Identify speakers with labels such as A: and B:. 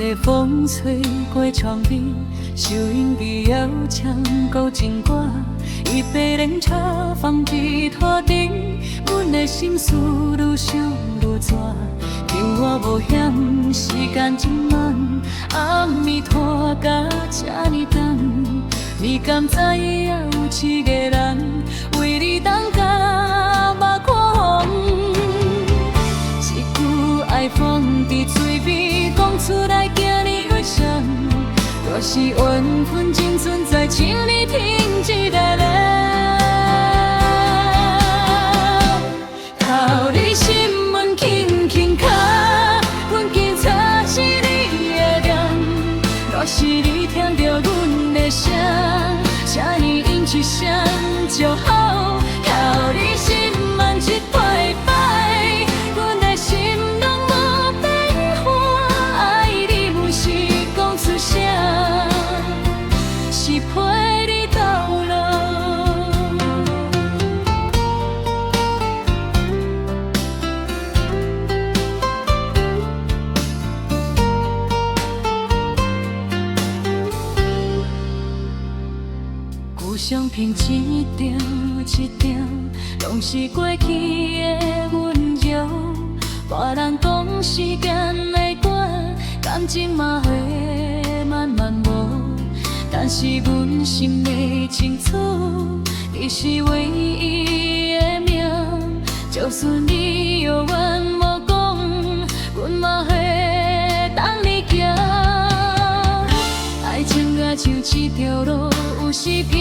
A: 的风吹过窗边，收音机摇唱古情歌，一杯冷茶放在桌顶，阮的心事愈想愈热。听我无险，时间真慢，暗暝拖甲这呢重，你敢知影有一个人为你等甲目眶红？一句爱放伫嘴边，讲出来惊你会伤。若是缘分真存在，请你听一个人。靠你心门轻轻敲，阮警察是你的人。若是你听到阮的声，请你应一声就好。靠你心门一摆摆，阮的心拢无变化。爱你不是讲出声，是陪你到老。旧相片一张一张，拢是过去的温柔。别人讲时间会过，感情嘛会慢慢无。但是阮心里清楚，你是唯一的命。就算你有缘无讲，阮嘛会等你行。爱情啊像一条路，有时偏